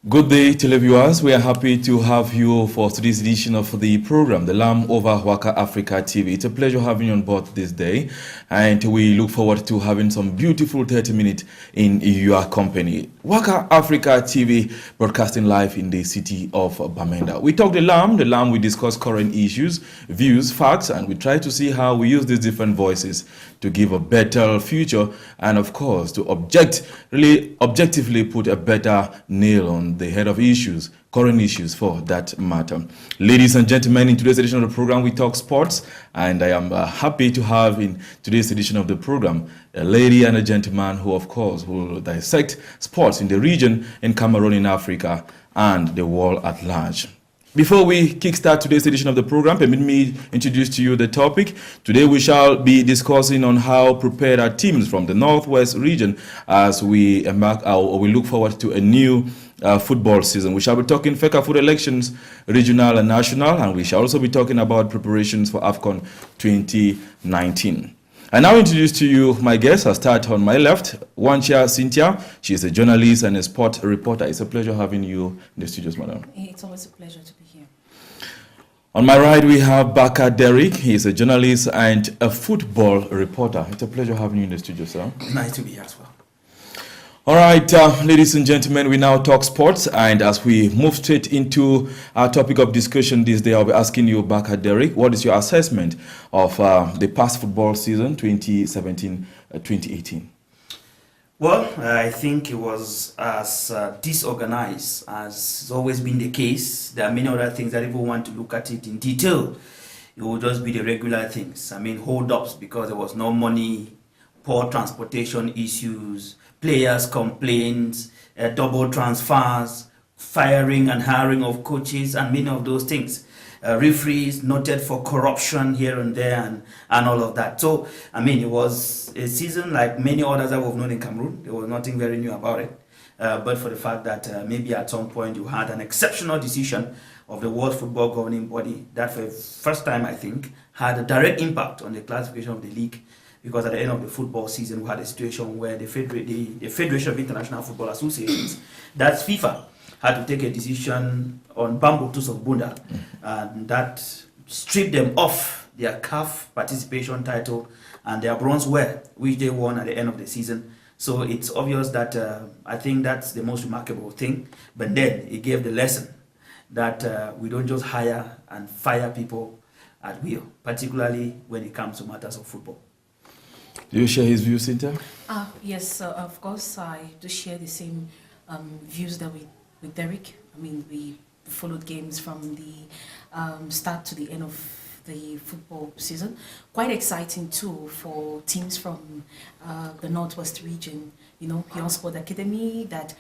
Good day, televiewers. We are happy to have you for today's edition of the program, The Lamb over WAKA Africa TV. It's a pleasure having you on board this day, and we look forward to having some beautiful 30 minutes in your company. WAKA Africa TV, broadcasting live in the city of Bamenda. We talk The Lamb, we discuss current issues, views, facts, and we try to see how we use these different voices to give a better future and, of course, to objectively put a better nail on the head of issues, current issues for that matter. Ladies and gentlemen, in today's edition of the program, we talk sports, and I am happy to have in today's edition of the program a lady and a gentleman who, of course, will dissect sports in the region, in Cameroon, in Africa, and the world at large. Before we kickstart today's edition of the program, permit me introduce to you the topic. Today we shall be discussing on how prepared our teams from the Northwest region as we embark or we look forward to a new football season. We shall be talking FECAFOOT elections, regional and national, and we shall also be talking about preparations for AFCON 2019. I now introduce to you my guest. I'll start on my left, Wanchia Cynthia. She is a journalist and a sport reporter. It's a pleasure having you in the studios, madam. It's always a pleasure to be here. On my right, we have Bakah Derrick. He is a journalist and a football reporter. It's a pleasure having you in the studio, sir. Nice to be here as well. All right, ladies and gentlemen, we now talk sports, and as we move straight into our topic of discussion this day, I'll be asking you, Bakah Derrick, what is your assessment of the past football season, 2017-2018? Well, I think it was as disorganized as has always been the case. There are many other things that if we want to look at it in detail, it will just be the regular things. I mean, hold-ups because there was no money, poor transportation issues, players' complaints, double transfers, firing and hiring of coaches, and many of those things. Referees noted for corruption here and there and all of that. So, I mean, it was a season like many others that we've known in Cameroon. There was nothing very new about it. But for the fact that maybe at some point you had an exceptional decision of the World Football Governing Body that for the first time, I think, had a direct impact on the classification of the league. Because at the end of the football season, we had a situation where the Federation of International Football Associations, that's FIFA, had to take a decision on Bamboo Tus of Bunda, and that stripped them off their CAF participation title and their bronzeware, which they won at the end of the season. So it's obvious that I think that's the most remarkable thing. But then it gave the lesson that we don't just hire and fire people at will, particularly when it comes to matters of football. Do you share his views, Cynthia? Yes, of course, I do share the same views that with Derrick. I mean, we followed games from the start to the end of the football season. Quite exciting too for teams from the Northwest region. You know, Young Sport Academy that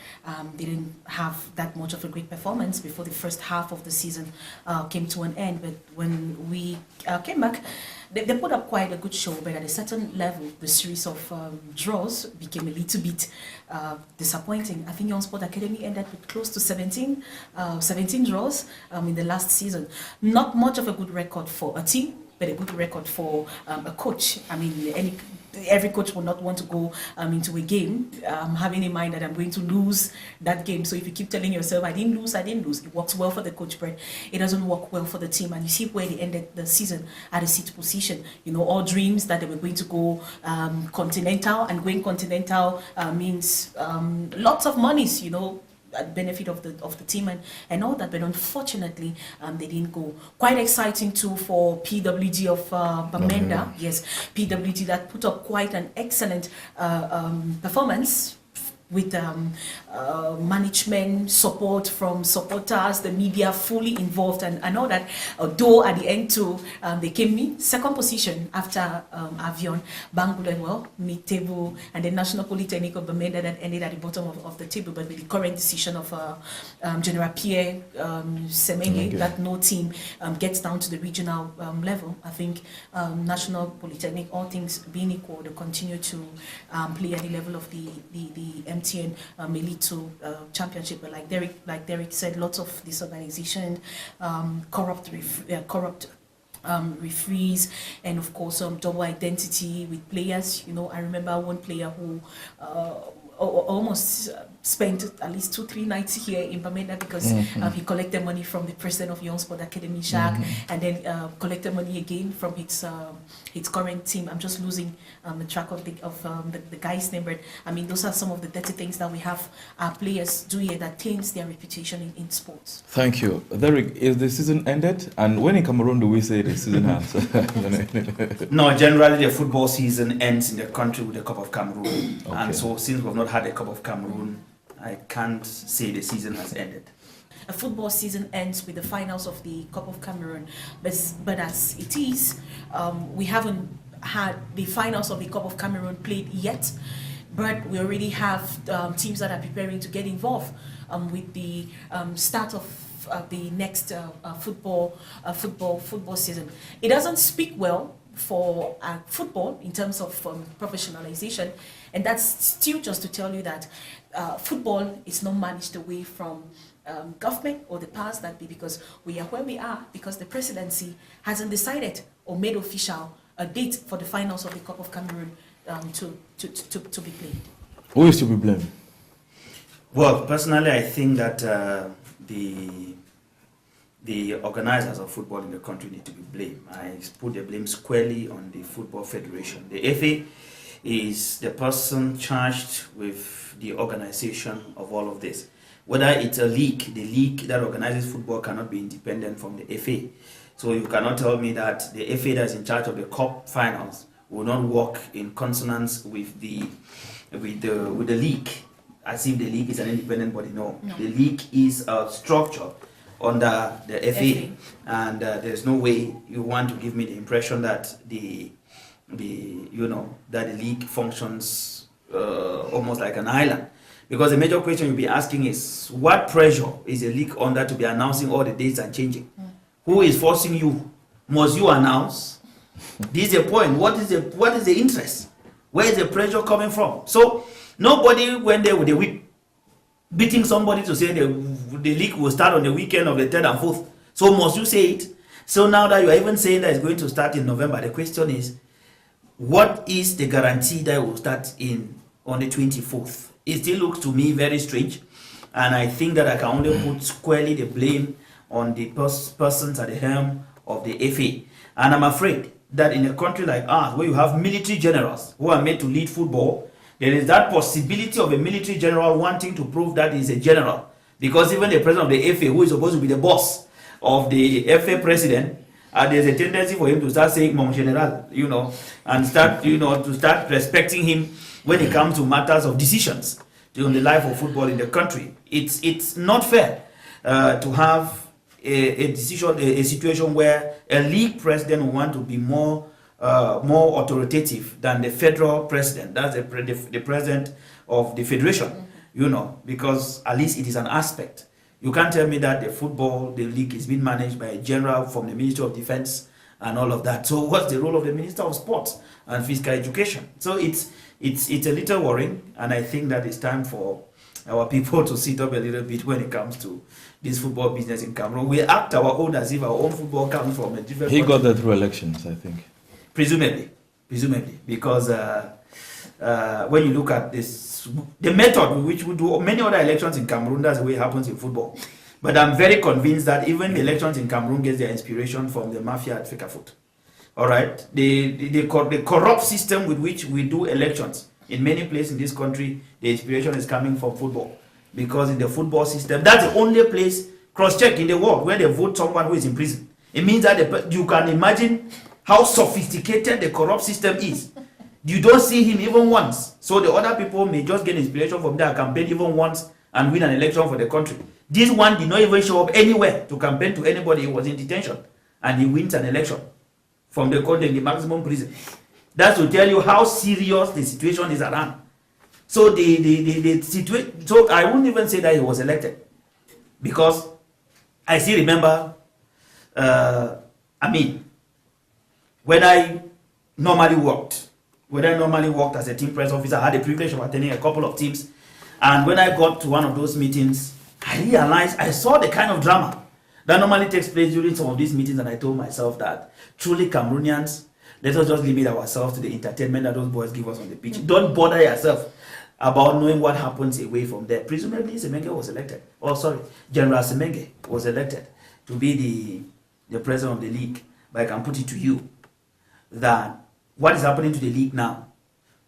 didn't have that much of a great performance before the first half of the season came to an end. But when we came back, they put up quite a good show, but at a certain level, the series of draws became a little bit disappointing. I think Young Sport Academy ended with close to 17 draws in the last season. Not much of a good record for a team, but a good record for a coach. I mean, every coach will not want to go into a game having in mind that I'm going to lose that game. So if you keep telling yourself, I didn't lose, it works well for the coach, but it doesn't work well for the team. And you see where they ended the season at a seat position. You know, all dreams that they were going to go continental, and going continental means lots of monies, you know, benefit of the team and all that, but unfortunately they didn't go. Quite exciting too for PWG of Bamenda. Yes, PWG that put up quite an excellent performance with management support from supporters, the media fully involved, and I know that though at the end too they came in second position after Avion, Bangula, well, mid-table, and the National Polytechnic of Bamenda that ended at the bottom of the table. But with the current decision of General Pierre Semenge, that no team gets down to the regional level, I think National Polytechnic, all things being equal, to continue to play at the level of the MTN may lead to championship. But like Derrick said, lots of disorganization, corrupt referees, and of course double identity with players. You know, I remember one player who almost spent at least 2-3 nights here in Bamenda because he collected money from the president of Young Sport Academy, Jacques, and then collected money again from his current team. I'm just losing the track of the guy's name, but I mean those are some of the dirty things that we have our players do here that taints their reputation in sports. Thank you. Derrick, is the season ended? And when in Cameroon do we say the season has? No, generally the football season ends in the country with the Cup of Cameroon. Okay. And so since we've not had a Cup of Cameroon, I can't say the season has ended. A football season ends with the finals of the Cup of Cameroon, but as it is, we haven't had the finals of the Cup of Cameroon played yet, but we already have teams that are preparing to get involved with the start of the next football season. It doesn't speak well for football in terms of professionalization, and that's still just to tell you that football is not managed away from government or the powers that be, because we are where we are because the presidency hasn't decided or made official a date for the finals of the Cup of Cameroon to be played. Who is to be blamed? Well, personally, I think that the organizers of football in the country need to be blamed. I put the blame squarely on the Football Federation. The FA is the person charged with the organization of all of this. Whether it's a league, the league that organizes football cannot be independent from the FA. So you cannot tell me that the FA that is in charge of the cup finals will not work in consonance with the league, as if the league is an independent body. No. The league is a structure under the FA, and there's no way you want to give me the impression that the league functions almost like an island. Because the major question you'll be asking is, what pressure is the league under to be announcing all the dates and changing? Who is forcing you? Must you announce? This is the point. What is the interest? Where is the pressure coming from? So nobody went there with a whip beating somebody to say the league will start on the weekend of the 3rd and 4th. So must you say it? So now that you are even saying that it's going to start in November, the question is, what is the guarantee that it will start on the 24th? It still looks to me very strange, and I think that I can only put squarely the blame on the persons at the helm of the FA. And I'm afraid that in a country like ours, where you have military generals who are made to lead football, there is that possibility of a military general wanting to prove that he's a general. Because even the president of the FA, who is supposed to be the boss of the FA president, there's a tendency for him to start saying "Mon General," and start, to start respecting him when it comes to matters of decisions on the life of football in the country. It's not fair to have a situation where a league president will want to be more authoritative than the federal president. That's the president of the federation, because at least it is an aspect. You can't tell me that the league is being managed by a general from the Ministry of Defense and all of that. So what's the role of the Minister of Sports and Physical Education? So it's a little worrying, and I think that it's time for our people to sit up a little bit when it comes to this football business in Cameroon. We act our own as if our own football comes from a different country. Got that through elections, I think. Presumably, because when you look at this, the method with which we do many other elections in Cameroon, that's the way it happens in football. But I'm very convinced that even the elections in Cameroon get their inspiration from the mafia at FECAFOOT. All right, the corrupt system with which we do elections in many places in this country, the inspiration is coming from football. Because in the football system, that's the only place, cross-check in the world, where they vote someone who is in prison. It means that you can imagine how sophisticated the corrupt system is. You don't see him even once. So the other people may just get inspiration from their campaign even once and win an election for the country. This one did not even show up anywhere to campaign to anybody. He was in detention. And he wins an election from the country in the maximum prison. That's to tell you how serious the situation is around. So the situation. So I wouldn't even say that he was elected, because I still remember. When I normally worked as a team press officer, I had the privilege of attending a couple of teams, and when I got to one of those meetings, I saw the kind of drama that normally takes place during some of these meetings, and I told myself that truly Cameroonians, let us just limit ourselves to the entertainment that those boys give us on the pitch. Don't bother yourself about knowing what happens away from there. Presumably, Semenge was elected. Oh, sorry, General Semenge was elected to be the president of the league. But I can put it to you that what is happening to the league now,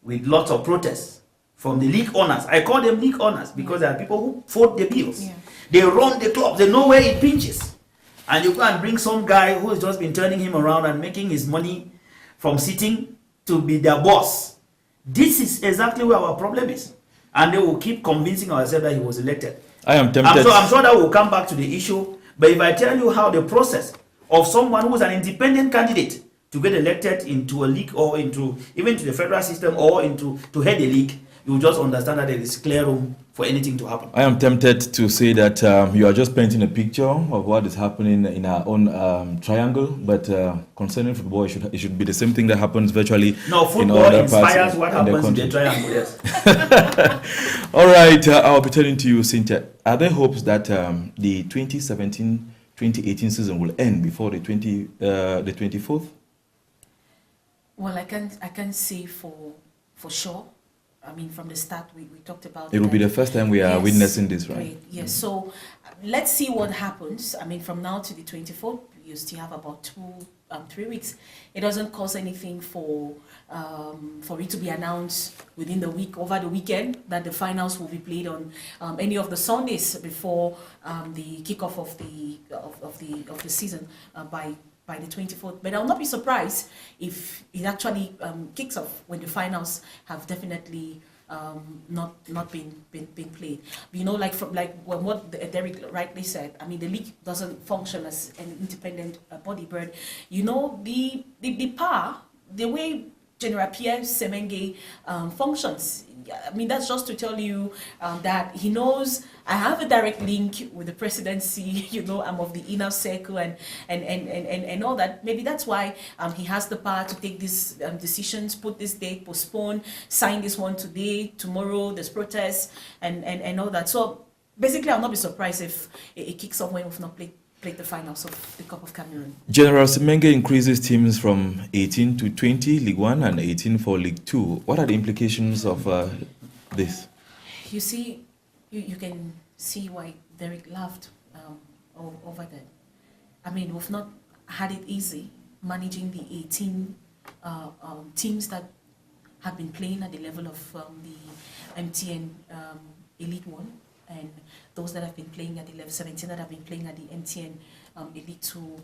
with lots of protests from the league owners. I call them league owners because there are people who foot the bills. Yeah. They run the club. They know where it pinches. And you go and bring some guy who has just been turning him around and making his money from sitting to be their boss. This is exactly where our problem is. And they will keep convincing ourselves that he was elected. I am tempted. I'm sure that we'll come back to the issue. But if I tell you how the process of someone who is an independent candidate to get elected into a league or into even to the federal system or to head a league, you just understand that there is clear room for anything to happen. I am tempted to say that you are just painting a picture of what is happening in our own triangle, but concerning football, it should be the same thing that happens virtually. No, football inspires what happens in the triangle, yes. All right, I'll be turning to you, Cynthia. Are there hopes that the 2017-2018 season will end before the 24th? Well, I can't say for sure. I mean, from the start, we talked about it will be the first time we are witnessing this, right? Great. Yes. So let's see what happens. I mean, from now to the 24th, you still have about 3 weeks. It doesn't cost anything for it to be announced within the week, over the weekend, that the finals will be played on any of the Sundays before the kickoff of the season by the 24th. But I'll not be surprised if it actually kicks off when the finals have definitely not been played. You know, like what Derrick rightly said, I mean, the league doesn't function as an independent body, but you know, the power, the way General Pierre Semenge functions, I mean, that's just to tell you that he knows I have a direct link with the presidency, you know, I'm of the inner circle and all that. Maybe that's why he has the power to take these decisions, put this date, postpone, sign this one today, tomorrow, there's protests and all that. So basically, I'll not be surprised if it kicks off when we've not played the finals of the Cup of Cameroon. General Semenge increases teams from 18 to 20, League 1, and 18 for League 2. What are the implications of this? You see, you can see why Derrick laughed over that. I mean, we've not had it easy managing the 18 teams that have been playing at the level of the MTN Elite 1. And those that have been playing at the level 17 that have been playing at the MTN Elite 2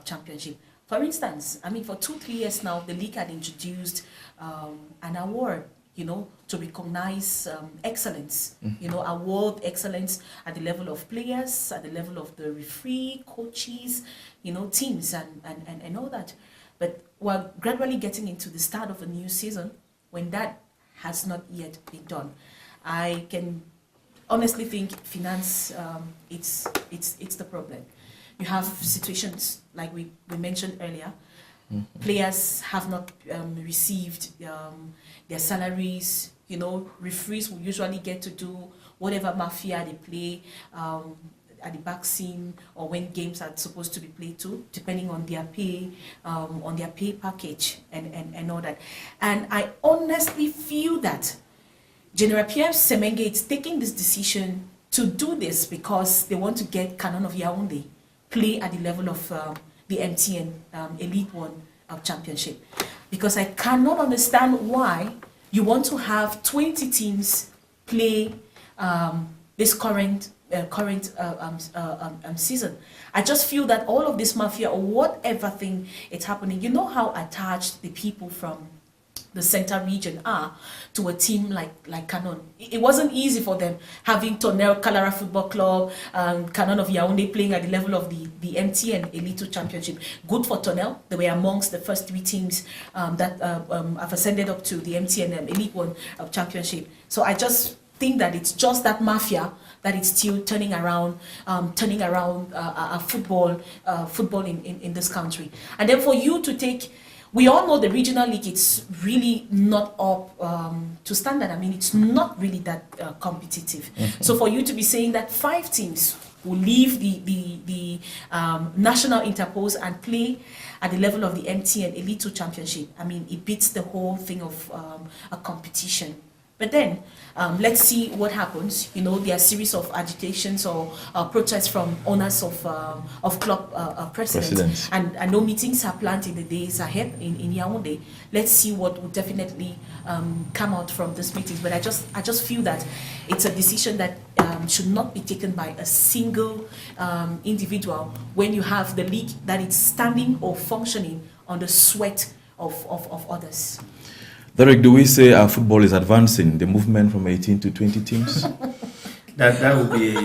Championship. For instance, I mean, for 2-3 years now, the league had introduced an award, you know, to recognize excellence, you know, award excellence at the level of players, at the level of the referee, coaches, you know, teams and all that. But we're gradually getting into the start of a new season when that has not yet been done. I can honestly think finance, it's the problem. You have situations like we mentioned earlier. Players have not received their salaries. You know, referees will usually get to do whatever mafia they play at the back scene or when games are supposed to be played too, depending on their pay package and all that. And I honestly feel that General Pierre Semenge is taking this decision to do this because they want to get Canon of Yaoundé play at the level of the MTN Elite 1 Championship. Because I cannot understand why you want to have 20 teams play this current season. I just feel that all of this mafia or whatever thing it's happening, you know how attached the people from the center region are to a team like Canon. It wasn't easy for them having Tonnerre Calara Football Club, Canon of Yaoundé playing at the level of the MTN Elite 2 Championship. Good for Tonnerre. They were amongst the first 3 teams that have ascended up to the MTN Elite 1 Championship. So I just think that it's just that mafia that is still turning around football in this country. And then for you to take, we all know the regional league, it's really not up to standard. I mean, it's not really that competitive. So for you to be saying that 5 teams will leave the national interpose and play at the level of the MTN Elite 2 Championship, I mean, it beats the whole thing of a competition. But then, let's see what happens. You know, there are a series of agitations or protests from owners of club presidents. And I know meetings are planned in the days ahead in Yaoundé. Let's see what will definitely come out from this meetings. But I just feel that it's a decision that should not be taken by a single individual when you have the league that is standing or functioning on the sweat of others. Derrick, do we say our football is advancing, the movement from 18 to 20 teams? that would be,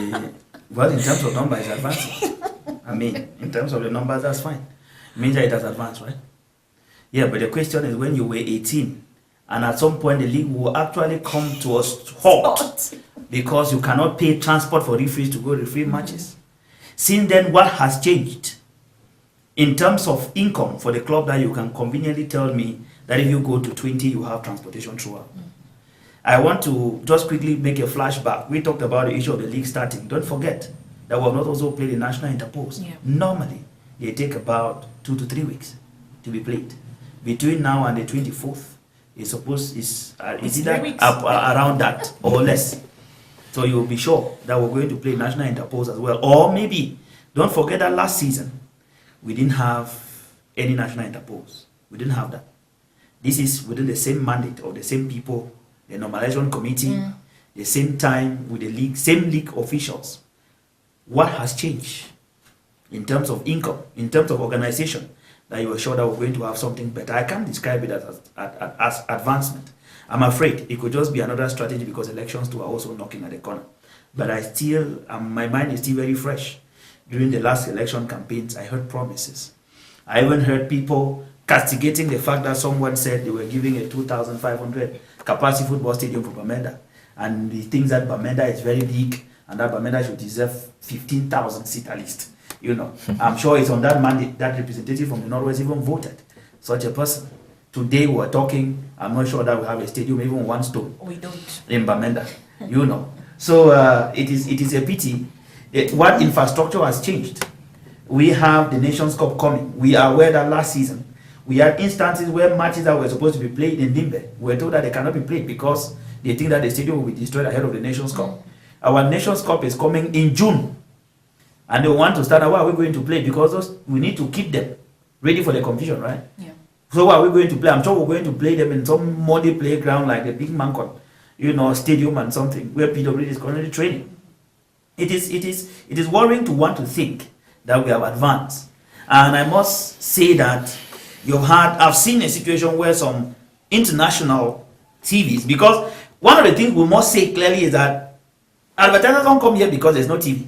well, in terms of numbers, it's advancing. I mean, in terms of the numbers, that's fine. It means that it has advanced, right? Yeah, but the question is when you were 18, and at some point the league will actually come to a halt because you cannot pay transport for referees to go referee matches. Since then, what has changed? In terms of income for the club, that you can conveniently tell me that if you go to 20, you have transportation throughout. I want to just quickly make a flashback. We talked about the issue of the league starting. Don't forget that we have not also played the national interpost. Yeah. Normally, they take about 2 to 3 weeks to be played. Between now and the 24th, it's either around that or less. So you'll be sure that we're going to play national interpost as well. Or maybe, don't forget that last season, we didn't have any national interpost. We didn't have that. This is within the same mandate of the same people, the normalization committee, the same time with the league, same league officials. What has changed in terms of income, in terms of organization, that you were sure that we're going to have something better? I can't describe it as advancement. I'm afraid it could just be another strategy because elections too are also knocking at the corner. But I still, my mind is still very fresh. During the last election campaigns, I heard promises. I even heard people castigating the fact that someone said they were giving a 2,500 capacity football stadium for Bamenda, and he thinks that Bamenda is very big and that Bamenda should deserve 15,000 seat at least. You know, I'm sure it's on that mandate that representative from the Northwest even voted such a person. Today we're talking, I'm not sure that we have a stadium, even one stone. We don't. In Bamenda, you know. So it is a pity. What infrastructure has changed? We have the Nations Cup coming. We are aware that last season, we had instances where matches that were supposed to be played in Dimbe were told that they cannot be played because they think that the stadium will be destroyed ahead of the Nations Cup. Our Nations Cup is coming in June. And they want to start, where are we going to play? Because we need to keep them ready for the competition, right? Yeah. So where are we going to play? I'm sure we're going to play them in some muddy playground like the Big Mancon, you know, stadium and something where PWD is currently training. It is worrying to want to think that we have advanced. And I must say that I've seen a situation where some international TVs, because one of the things we must say clearly is that advertisers don't come here because there's no TV.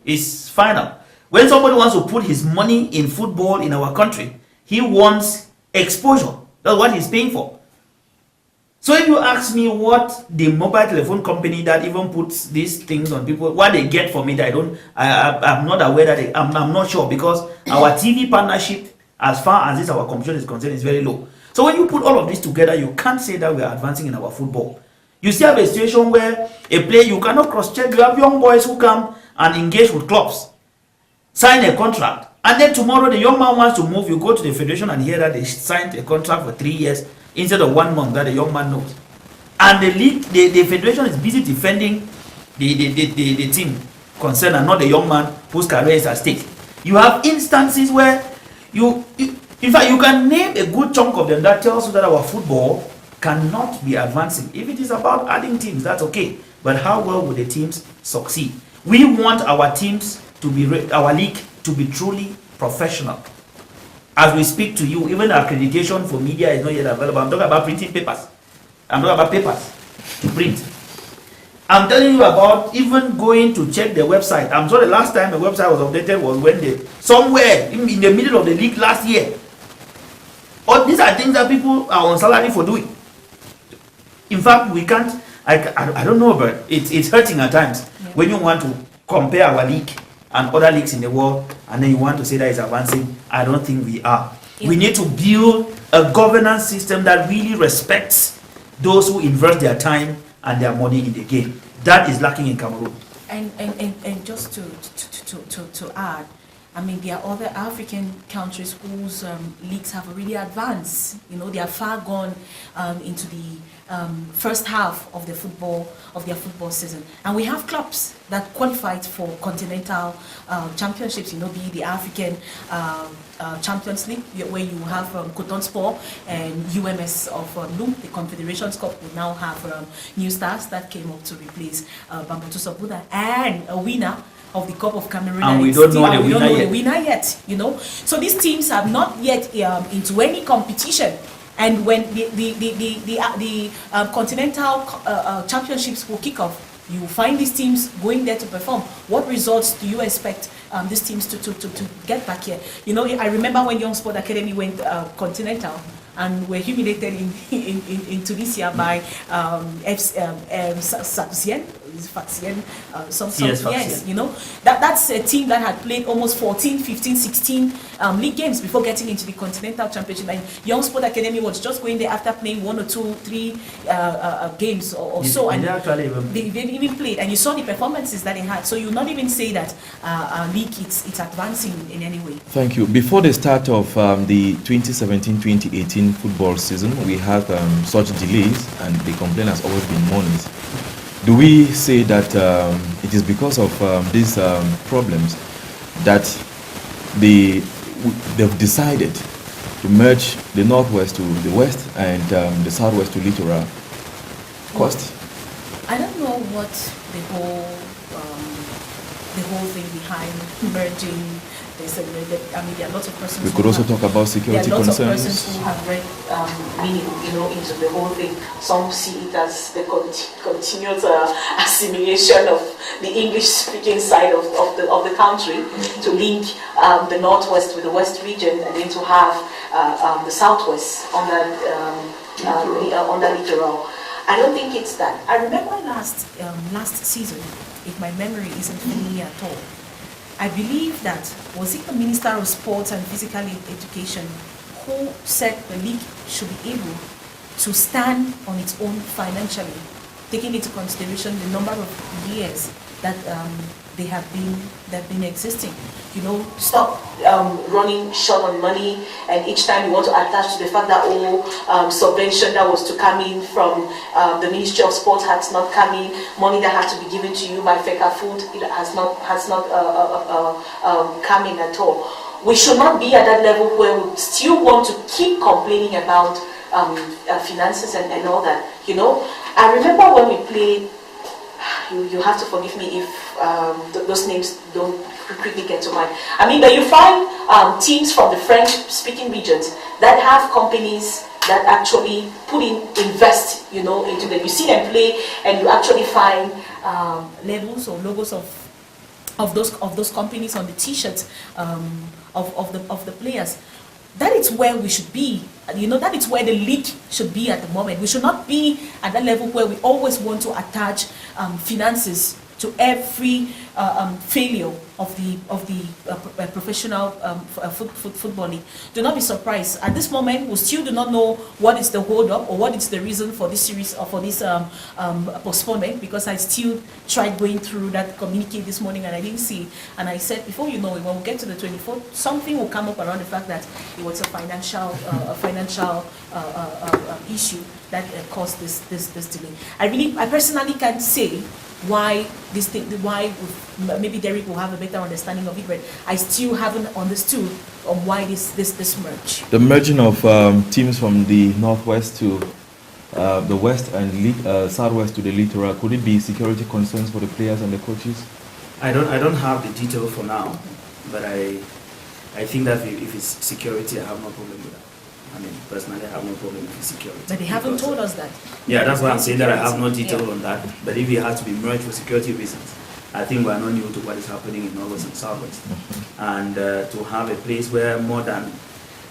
It's final. When somebody wants to put his money in football in our country, he wants exposure. That's what he's paying for. So if you ask me what the mobile telephone company that even puts these things on people, what they get from it, I'm not aware that I'm not sure, because our TV partnership, as far as our competition is concerned, is very low. So when you put all of this together, you can't say that we are advancing in our football. You still have a situation where a player, you cannot cross-check. You have young boys who come and engage with clubs, sign a contract, and then tomorrow the young man wants to move. You go to the federation and hear that they signed a contract for 3 years instead of 1 month that the young man knows. And the league, the federation is busy defending the team concerned and not the young man whose career is at stake. You have instances where in fact, you can name a good chunk of them that tells you that our football cannot be advancing. If it is about adding teams, that's okay. But how well will the teams succeed? We want our teams to be, our league to be truly professional. As we speak to you, even accreditation for media is not yet available. I'm talking about printing papers. I'm talking about papers to print. I'm telling you about even going to check the website. I'm sure the last time the website was updated was when somewhere in the middle of the league last year. All these are things that people are on salary for doing. In fact, we can't, I don't know, but it's hurting at times when you want to compare our league and other leagues in the world, and then you want to say that it's advancing. I don't think we are. We need to build a governance system that really respects those who invest their time and their money in the game. That is lacking in Cameroon. And just to add, I mean, there are other African countries whose leagues have already advanced. You know, they are far gone into the first half of their football season, and we have clubs that qualified for continental championships. You know, be the African Champions League, where you have Coton Sport and UMS of Loom. The Confederations Cup will now have new stars that came up to replace Bambutu Sabuda, and a winner of the Cup of Cameroon, and we don't know the winner yet. You know, so these teams are not yet into any competition. And when the continental championships will kick off, you find these teams going there to perform. What results do you expect these teams to get back here? You know, I remember when Young Sport Academy went continental and were humiliated in Tunisia by Yes, you know, that's a team that had played almost 14, 15, 16 league games before getting into the Continental Championship. And Young Sport Academy was just going there after playing 1 or 2, 3 games or so. And they even played, and you saw the performances that they had. So you not even say that league it's advancing in any way. Thank you. Before the start of the 2017-2018 football season, we had such delays, and the complaint has always been monies. Do we say that it is because of these problems that they've decided to merge the Northwest to the West and the Southwest to Littoral Coast? I don't know what the whole thing behind merging. I mean, there are lots of persons. We could also talk about security concerns. There are lots of persons who have read meaning, you know, into the whole thing. Some see it as the continuous assimilation of the English-speaking side of the country, to link the Northwest with the West region, and then to have the Southwest on the littoral. I don't think it's that. I remember last season, if my memory isn't familiar at all, I believe that, was it the Minister of Sports and Physical Education who said the league should be able to stand on its own financially, taking into consideration the number of years that they have been existing. You know, stop running short on money, and each time you want to attach to the fact that subvention that was to come in from the Ministry of Sports has not come in, money that had to be given to you by FECAFOOT, it has not come in at all. We should not be at that level where we still want to keep complaining about finances and all that. You know, I remember when we played. You have to forgive me if those names don't quickly get to mind. I mean, but you find teams from the French-speaking regions that have companies that actually invest, you know, into them. You see them play, and you actually find labels or logos of those companies on the T-shirts of the players. That is where we should be. You know, that is where the league should be at the moment. We should not be at that level where we always want to attach finances to every failure of the professional football league. Do not be surprised. At this moment, we still do not know what is the hold-up or what is the reason for this series or for this postponement, because I still tried going through that communique this morning and I didn't see it. And I said, before you know it, when we get to the 24th, something will come up around the fact that it was a financial issue that caused this delay. I personally can't say why maybe Derrick will have a better understanding of it, but I still haven't understood why this merge. The merging of teams from the Northwest to the West and Southwest to the Littoral, could it be security concerns for the players and the coaches? I don't have the detail for now, but I think that if it's security, I have no problem with that. I mean, personally, I have no problem with security. But they haven't told us that. Yeah, that's why I'm saying that I have no detail on that. But if it has to be merged for security reasons, I think we are not new to what is happening in Northwest and Southwest. And to have a place where more than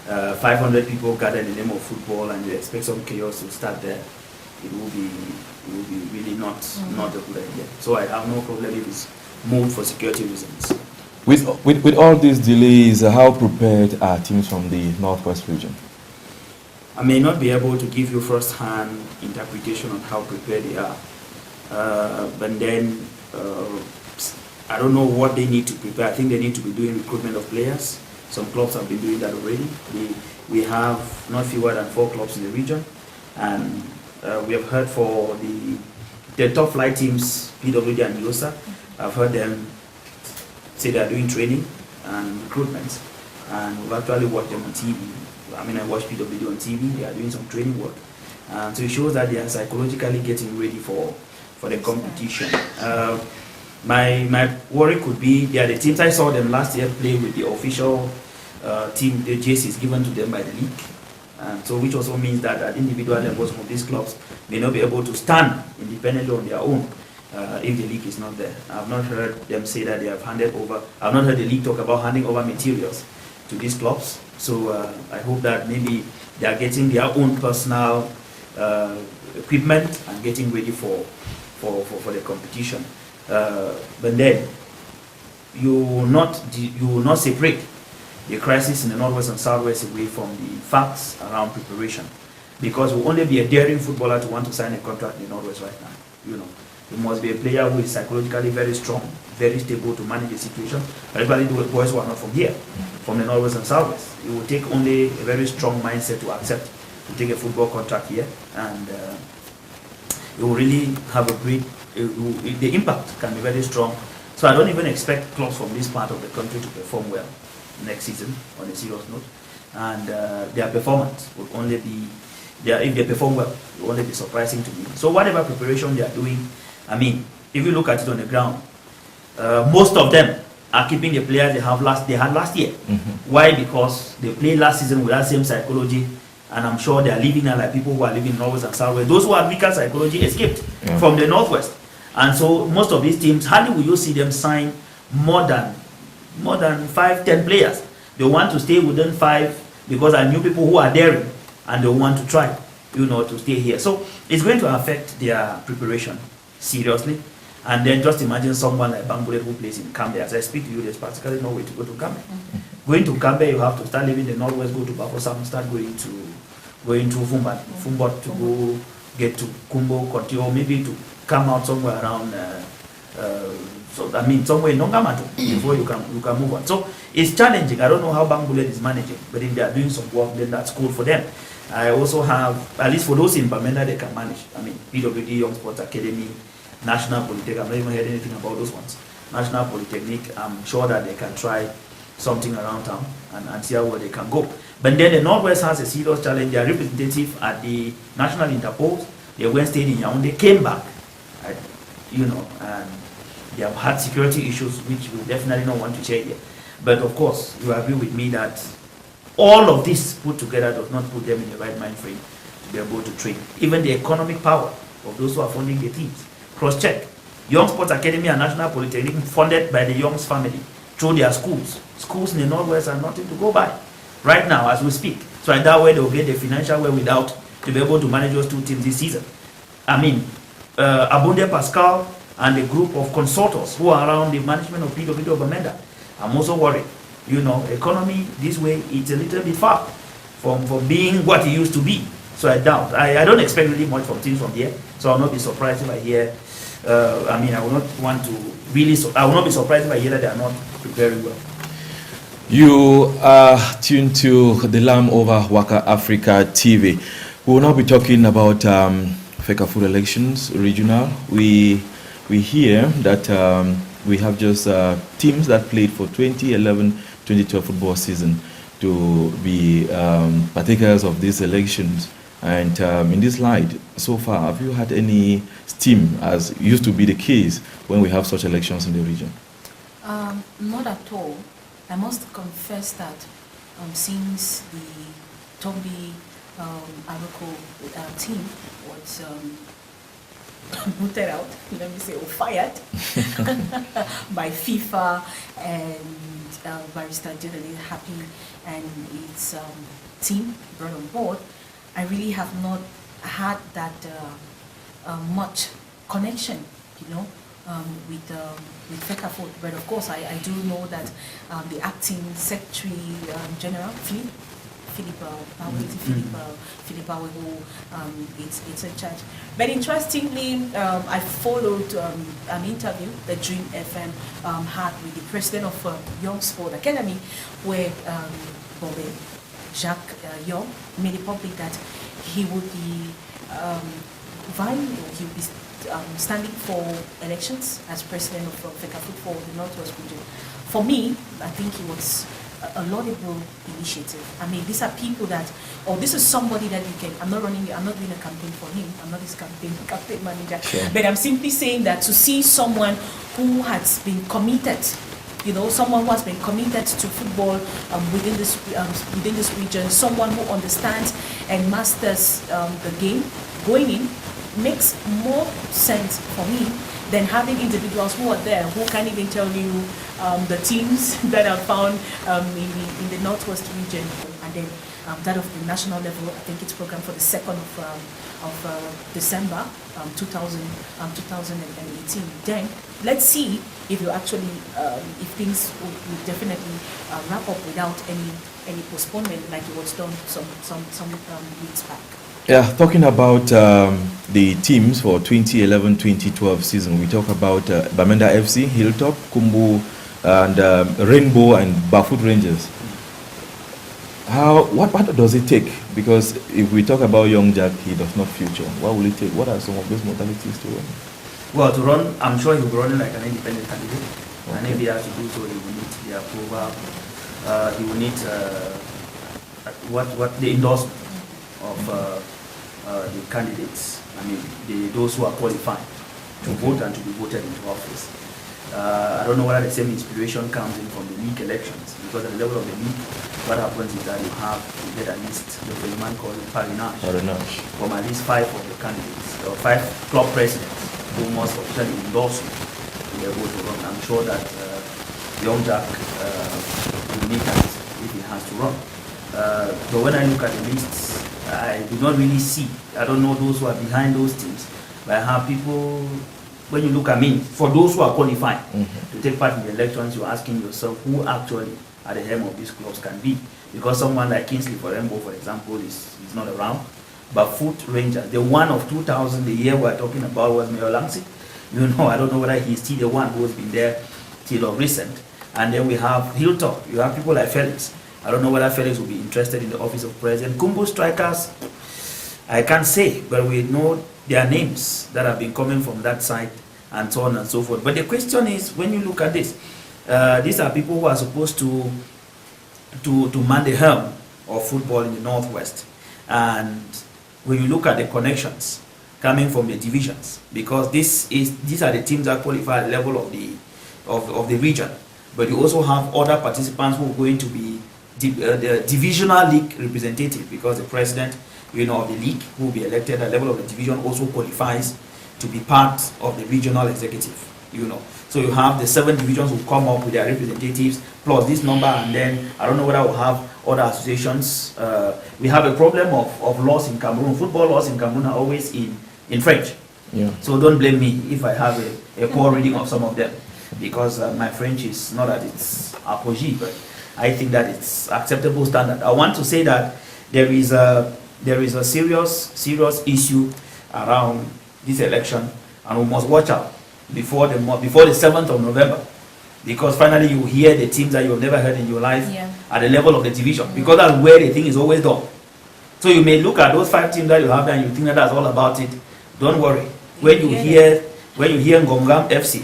500 people gather in the name of football and you expect some chaos to start there, it will be really not a good idea. So I have no problem if it's moved for security reasons. With all these delays, how prepared are teams from the Northwest region? I may not be able to give you first-hand interpretation on how prepared they are, but then I don't know what they need to prepare. I think they need to be doing recruitment of players. Some clubs have been doing that already. We have not fewer than 4 clubs in the region, and we have heard for the top flight teams, PWD and USA. I've heard them say they are doing training and recruitment, and we've actually watched them on TV. I mean, I watch PWD on TV. They are doing some training work, and so it shows that they are psychologically getting ready for the competition. My worry could be they are the teams I saw them last year play with the official team, the jerseys given to them by the league. So which also means that at individual levels of these clubs may not be able to stand independently on their own if the league is not there. I've not heard them say that they have handed over, I've not heard the league talk about handing over materials to these clubs. So I hope that maybe they are getting their own personal equipment and getting ready for the competition. But then you will not separate the crisis in the Northwest and Southwest away from the facts around preparation, because it will only be a daring footballer to want to sign a contract in the Northwest right now. You know, it must be a player who is psychologically very strong, very stable to manage the situation, particularly the boys who are not from here, from the Northwest and Southwest. It will take only a very strong mindset to accept to take a football contract here, and it will really have a great, the impact can be very strong. So I don't even expect clubs from this part of the country to perform well next season on a serious note, and their performance will only be, if they perform well, it will only be surprising to me. So whatever preparation they are doing, I mean, if you look at it on the ground, most of them are keeping the players they had last year. Why? Because they played last season with that same psychology, and I'm sure they are living now like people who are living in Northwest and Southwest. Those who have weaker psychology escaped from the Northwest, and so most of these teams, hardly will you see them sign more than 5-10 players. They want to stay within 5 because I knew people who are daring and they want to try, to stay here. So it's going to affect their preparation seriously. And then just imagine someone like Bambule who plays in Cambe. As I speak to you, there's practically no way to go to Cambe. Going to Cambe, you have to start leaving the Northwest, go to Bakah, start going to Fumbat to go get to Kumbo, Kontio, maybe to come out somewhere around. Somewhere in Nongamatu before you can move on. So it's challenging. I don't know how Bambule is managing, but if they are doing some work, then that's cool for them. I also have, at least for those in Bamenda, they can manage. I mean, PWD, Young Sports Academy, National Polytechnic, I've not even heard anything about those ones. National Polytechnic, I'm sure that they can try something around town and see where they can go. But then the Northwest has a serious challenge. Their representative at the National Interpol, they went staying in Yaoundé, came back, and they have had security issues which we definitely don't want to share here. But of course, you agree with me that all of this put together does not put them in the right mind frame to be able to train. Even the economic power of those who are funding the teams. Cross-check. Young Sports Academy and National Polytechnic funded by the Young's family through their schools. Schools in the Northwest are nothing to go by right now as we speak. So in that way, they will get the financial wherewithal to be able to manage those 2 teams this season. I mean, Abunde Pascal and a group of consultants who are around the management of PWD Bamenda. I'm also worried. Economy this way, it's a little bit far from being what it used to be. So I doubt. I don't expect really much from teams from here. So I'll not be surprised if I hear, I will not be surprised if I hear that they are not preparing well. You are tuned to the Lamb over WAKA Africa TV. We will now be talking about FECAFOOT elections, regional. We hear that we have just teams that played for 2011-2012 football season to be partakers of these elections. And in this light, so far, have you had any steam, as used to be the case when we have such elections in the region? Not at all. I must confess that since the Tombi Aroko team was booted out, let me say, or fired by FIFA and Barrister Generally Happy and its team brought on board, I really have not had that much connection, with FECAFOOT. But of course, I do know that the acting Secretary General, Philip who it's in charge. But interestingly, I followed an interview that Dream FM had with the president of Young Sport Academy, where Bobby Jacques Young made it public that he would be he would be standing for elections as president of FECAFOOT for the Northwest region. For me, I think it was a laudable initiative. I mean, these are people that, or this is somebody that you can, I'm not doing a campaign for him, I'm not his campaign manager, sure. But I'm simply saying that to see someone who has been committed, someone who has been committed to football within this region, someone who understands and masters the game, going in, makes more sense for me than having individuals who are there who can't even tell you the teams that are found in the Northwest region, and then that of the national level. I think it's programmed for the 2nd of December 2018. Then let's see if you actually if things will definitely wrap up without any postponement like it was done some weeks back. Yeah, talking about the teams for 2011-2012 season, we talk about Bamenda FC, Hilltop, Kumbu, and Rainbow and Bafoot Rangers. What does it take? Because if we talk about young Jack, he does not future. What will it take? What are some of those modalities to run? Well, to run, I'm sure he will run like an independent candidate. Okay. And if he has to do so, he will need the approval. He will need the endorsement of the candidates. I mean, those who are qualified to vote and to be voted into office. I don't know whether the same inspiration comes in from the league elections, because at the level of the league, what happens is that you get at least the man called Parinage from at least 5 of the candidates, or 5 club presidents who must officially endorse their vote to run. I'm sure that young Jack will need that if he has to run. But when I look at the lists, I do not really see, I don't know those who are behind those teams, but I have people. When you look at me, for those who are qualified to take part in the elections, you're asking yourself who actually at the helm of these clubs can be. Because someone like Kingsley for Rainbow, for example, is not around. But Foot Rangers, the one of 2000, the year we're talking about was Mayor Langsi. I don't know whether he's still the one who has been there till of recent. And then we have Hilltop. You have people like Felix. I don't know whether Felix will be interested in the office of president. Kumbu strikers, I can't say, but we know their names that have been coming from that side and so on and so forth. But the question is, when you look at this, these are people who are supposed to man the helm of football in the Northwest. And when you look at the connections coming from the divisions, because these are the teams that qualify at the level of the region, but you also have other participants who are going to be the divisional league representative, because the president of the league who will be elected at the level of the division also qualifies to be part of the regional executive. So you have the 7 divisions who come up with their representatives plus this number, and then I don't know whether we'll have other associations. We have a problem of laws in Cameroon. Football laws in Cameroon are always in French. Yeah. So don't blame me if I have a poor reading of some of them, because my French is not at its apogee, but I think that it's acceptable standard. I want to say that there is a serious issue around this election, and we must watch out before the 7th of November, because finally you hear the teams that you've never heard in your life at the level of the division, because that's where the thing is always done. So you may look at those 5 teams that you have there and you think that that's all about it. Don't worry. When you hear Ngongam FC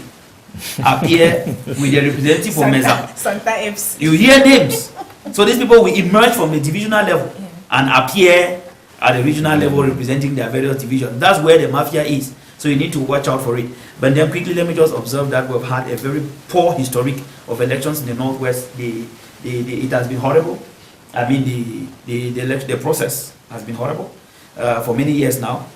appear with the representative for Meza, Santa FC, you hear names. So these people will emerge from the divisional level and appear at the regional level representing their various divisions. That's where the mafia is. So you need to watch out for it. But then quickly, let me just observe that we've had a very poor historic of elections in the Northwest. It has been horrible. I mean, the process has been horrible for many years now.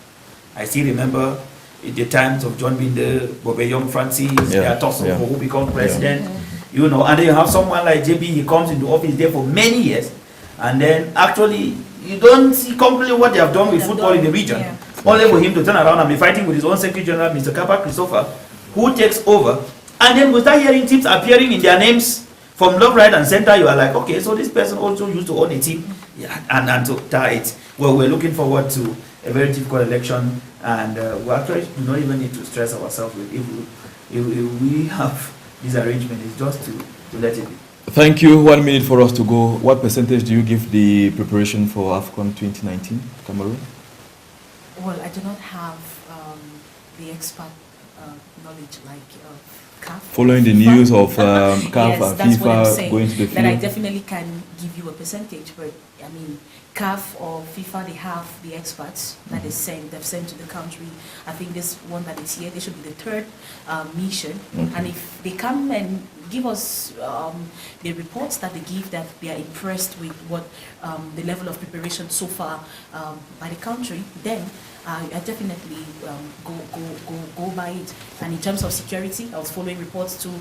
I still remember in the times of John Binder, Bobby Young Francis, there are talks of who become president, and then you have someone like JB, he comes into office there for many years, and then actually you don't see completely what they have done with football in the region. Only for him to turn around and be fighting with his own Secretary General, Mr. Kappa Christopher, who takes over, and then we start hearing teams appearing in their names from left, right, and center. You are like, okay, so this person also used to own a team Yeah, and to tie it. Well, we're looking forward to a very difficult election, and we actually do not even need to stress ourselves with if we have this arrangement. It's just to let it be. Thank you. 1 minute for us to go. What percentage do you give the preparation for AFCON 2019, Cameroon? Well, I do not have the expert knowledge like CAF. Following the news of CAF yes, and that's what I'm FIFA saying, going to the that I field. definitely can give you a percentage, but I mean, CAF or FIFA, they have the experts that is sent, they've sent to the country. I think this one that is here, they should be the third mission. Okay. And if they come and give us the reports that they give, that they are impressed with what the level of preparation so far by the country, then I definitely go by it. And in terms of security, I was following reports too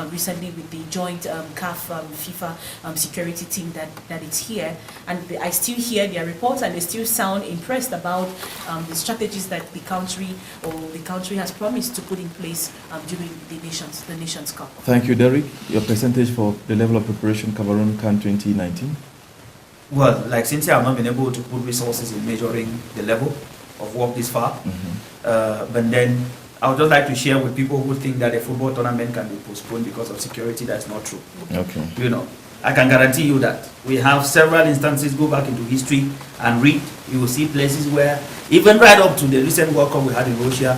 recently with the joint CAF FIFA security team that is here, and I still hear their reports and they still sound impressed about the strategies that the country has promised to put in place during the Nations Cup. Thank you, Derrick. Your percentage for the level of preparation Cameroon CAN 2019? Well, like Cynthia, I've not been able to put resources in measuring the level of work this far. But then I would just like to share with people who think that a football tournament can be postponed because of security. That's not true. Okay. You know, I can guarantee you that we have several instances. Go back into history and read. You will see places where, even right up to the recent World Cup we had in Russia,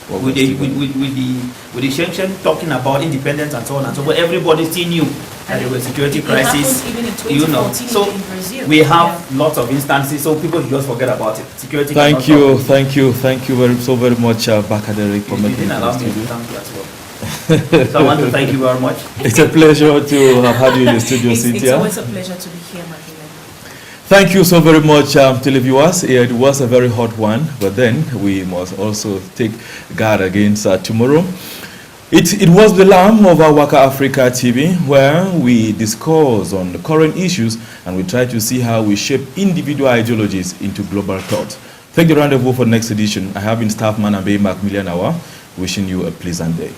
with the sanction talking about independence and so on and so forth, everybody still knew that there was security crisis. Even in 2014 so in Brazil. we have lots of instances, so people should just forget about it. Security. Thank you very much, Bakah, Derrick, for making didn't it allow to me the to studio. thank you as well. So I want to thank you very much. It's a pleasure to have had you in the studio, It's Cynthia. always a pleasure to be here, Macmillian. Thank you so very much, televiewers. It was a very hot one, but then we must also take guard against tomorrow. It was the Lamb of our WAKA Africa TV, where we discuss on the current issues and we try to see how we shape individual ideologies into global thought. Take the rendezvous for the next edition. I have been staff man Ambe, Macmillian, wishing you a pleasant day.